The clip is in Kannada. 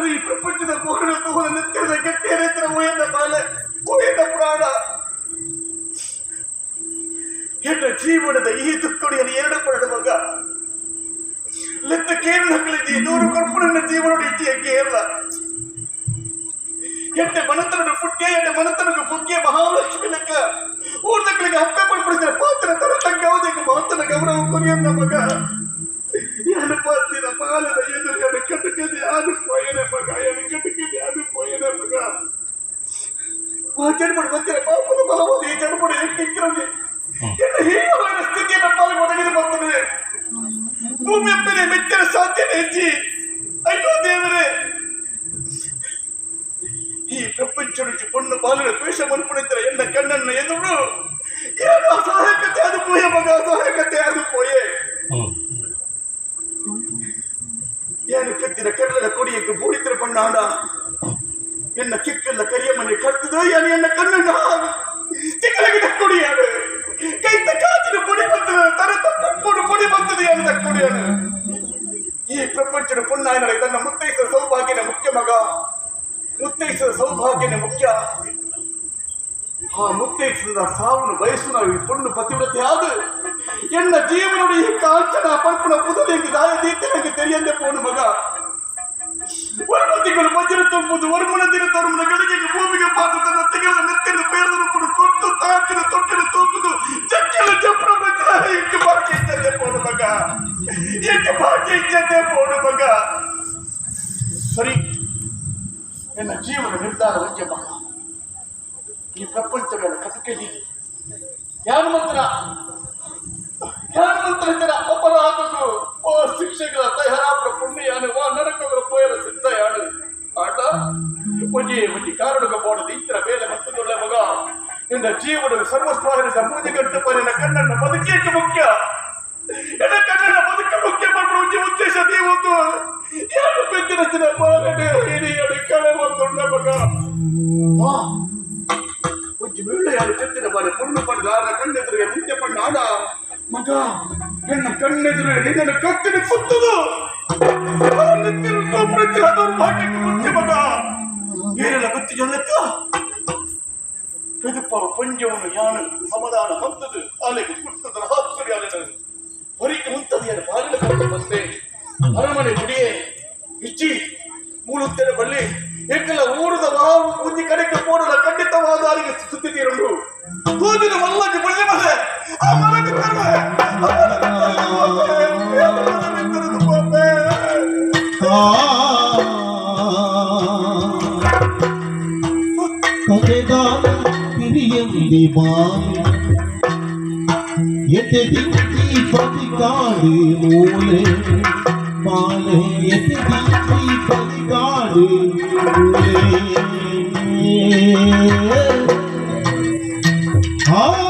ಈ ಪ್ರಪಂಚದ ಪೂರ್ಣ ತೋರ ನಿತ್ಯದ ಗಟ್ಟಿಯರಿದ್ರ ಉಯದ ಬಾಲೆ ಉಯದ ಪ್ರಾಣ ಎನ್ನ ಜೀವನದ ಈ ದುಃಖಡಿಯಲ್ಲಿ ಎರಡು ಪರಡು ಮಗ ಲೆತ್ತ ಕೇರಳ ಕಲಿತಿ ನೂರು ಕೊರ್ಪುರನ್ನ ಜೀವನ ಇಚ್ಛೆಯ ಕೇರಳ ಎಟ್ಟೆ ಮನತನದ ಪುಟ್ಯ ಎಟ್ಟೆ ಮನತನದ ಪುಟ್ಯ ಮಹಾಲಕ್ಷ್ಮಿ ಲೆಕ್ಕ ಊರ್ದಗಳಿಗೆ ಹಪ್ಪೆ ಪಡ್ಬಿಡ್ತಾರೆ ಪಾತ್ರ ತರ ತಂಗಾವುದಕ್ಕೆ ಮಾತನ ಗೌರವ ಕೊರಿಯನ್ನ ಮಗ ಯಾರು ಪಾತಿನ ಪಾಲದ ಎದುರು ಕಟಕದೆ ಅದು ಪೋಯನ ಮಗ ಯಾರು ಕಟಕದೆ ಅದು ಪೋಯನ ಮಗ ಜನ್ಮಡ ಬಂದಿರ ಪಾಪದ ಭಾವದ ಈ ಜನ್ಮಡ ಹೆಂಗಿಕ್ಕಿರಲಿ ಎನ್ನ ಹೀನ ಸ್ಥಿತಿಯನ್ನು ಪಾಲಿಗೆ ಒದಗಿದು ಬರ್ತದೆ ಭೂಮಿ ಅಪ್ಪನೆ ಮೆಚ್ಚಿನ ಸಾಧ್ಯತೆ ಹೆಚ್ಚಿ ಅಯ್ಯೋ ದೇವರೇ ಈ ಪ್ರಪಂಚ ರುಚಿ ಪೊಣ್ಣು ಬಾಲಿನ ದ್ವೇಷ ಮನ್ಪುಣಿತರ ಎನ್ನ ಕಣ್ಣನ್ನ ಎದುರು ಏನು ಅಸಹಾಯಕತೆ ಅದು ಪೋಯ ಮಗ ಅಸಹಾಯಕತೆ ಅದು ಪೋಯೆ ಏನು ಕತ್ತಿನ ಕಡಲ ಕೊಡಿಯಕ್ಕೆ ಬೂಡಿತರ ಬಣ್ಣಾಡ ಎನ್ನ ಕಿಕ್ಕೆಲ್ಲ ಕರಿಯ ಮನೆ ಕರ್ತದೋ ಏನು ಎನ್ನ ಕಣ್ಣನ್ನ ತಿಕ್ಕಲಗಿದ ಕೊಡಿಯಾಡು ಕೈತ ಕಾತಿನ ಪುಡಿ ಬರ್ತದೆ ತರತ ತಪ್ಪುಡು ಪುಡಿ ಬರ್ತದೆ ಅಂತ ಕೊಡಿಯಾಡು ಈ ಪ್ರಪಂಚದ ಪುಣ್ಯ ತನ್ನ ಮುತ್ತೈಸದ ಸೌಭಾಗ್ಯನ ಮುಖ್ಯ ಮಗ ಮುತ್ತೈಸದ ಸೌಭಾಗ್ಯನ ಮುಖ್ಯ ಆ ಮುತ್ತೈಸದ ಸಾವನು ಬಯಸು ನಾವು ಈ ಪುಣ್ಯ ಪತಿವ್ರತೆ ಆದು ಎನ್ನ ಜೀವನೋಡು ಈ ಕಾಂಚನ ಪರ್ಪಣ ಪುದಲಿಗೆ ದಾಯ ದೀರ್ತಿನಗೆ ತೆರೆಯಂದೆ ಪೋನು ಮಗ ವರ್ಮತಿಗಳು ಮಜ್ಜರ ತುಂಬುದು ವರ್ಮನ ದಿನ ತರುಮನ ಗಳಿಗೆ ಭೂಮಿಗೆ ಪಾತ್ರ ತನ್ನ ತೆಗೆದ ನೆತ್ತಿನ ಪೇರದನ್ನು ಕೊಡು ಕೊಟ್ಟು ತಾಕಿನ ತೊಟ್ಟಿನ ತೂಕುದು ಚಕ್ಕೆಲ ಚಪ್ರ ಮಜ್ಜ ಎಂಟು ಭಾಗ್ಯ ಇದ್ದಂತೆ ಪೋನು ಮಗ ಎಂಟು ಭಾಗ್ಯ ಇದ್ದಂತೆ ಪೋನು ಮಗ ಸರಿ ಎನ್ನ ಜೀವನ ನಿರ್ಧಾರ ವಜ್ಯ ಮಗ ಈ ಪ್ರಪಂಚಗಳ ಕಟಕಲಿ ಯಾರು ಮಂತ್ರ ಜನ ಅಪರಾಧಗಳು ಓ ಶಿಕ್ಷೆಗಳ ತಯಾರಾಪ್ರ ಪುಣ್ಯಾನು ವಾ ನರಕಗಳ ಪೋಯರ ಸಿದ್ಧಯಾನು ಆಟ ಒಂಜಿ ಕಾರಣಗ ಬೋಡದು ಇತರ ಬೇಲೆ ಮತ್ತೊಳ್ಳೆ ಮಗ ನಿನ್ನ ಜೀವನದ ಸರ್ವಸ್ವಾಹಿತ ಮೂಜಿಗಂಟು ಪರಿನ ಕಣ್ಣನ್ನ ಬದುಕೇಕೆ ಮುಖ್ಯ ಎನ್ನ ಕಣ್ಣನ್ನ ಬದುಕ ಮುಖ್ಯ ಮಾಡುವ ಉದ್ದೇಶ ನೀವೊಂದು ಯಾರು ಬೆಂದಿನ ಜನ ಪಾಲನೆ ಹಿರಿಯಡು ಕಳೆ ಒಂದುಳ್ಳ ಮಗ ಉಜ್ಜಿ ಬೀಳು ಯಾರು ಚೆತ್ತಿನ ಬಾಳೆ ಪುಣ್ಣು ಪಡೆದ ಕಣ್ಣೆದುರಿಗೆ ಮುಂದೆ ಪಣ್ಣ ಆಡ ಮಗ ಎನ್ನ ಕಣ್ಣೆದುರು ನಿನ್ನ ಕತ್ತಿನ ಸುತ್ತದು ಭಾಗ್ಯಕ್ಕೆ ಮುಂಚೆ ಮಗ ಏನೆಲ್ಲ ಗೊತ್ತಿ ಜೊಲ್ಲಕ್ಕ ಪೆದುಪ್ಪ ಪಂಜವನ್ನು ಯಾನು ಸಮಾಧಾನ ಹಂತದು ಅಲೆಗೆ ಕುಟ್ಟದ ಹಾಸ್ಕರಿ ಅಲೆ ಹೊರಿಕೆ ಮುಂತದ ಬಾಲಿನ ಕಟ್ಟು ಬಂದೆ ಅರಮನೆ ಗುಡಿಯೇ ಇಚ್ಚಿ ಮೂಳುತ್ತೇನೆ ಬಳ್ಳಿ ಏಕೆಲ್ಲ ಊರದ ವಾವು ಮುಂದಿ ಕಡೆಗೆ ಪೋಡಲ ಖಂಡಿತವಾದ ಅಲ್ಲಿಗೆ ಸುದ್ದಿ ತೀರಲು ಕೂದಿನ ಮಲ್ಲಕ್ಕೆ ಬಳ್ಳಿ ಮನೆ ಆ ಮನೆಗೆ பதிகாடு மூலே மாலை பதிகாடு மூலே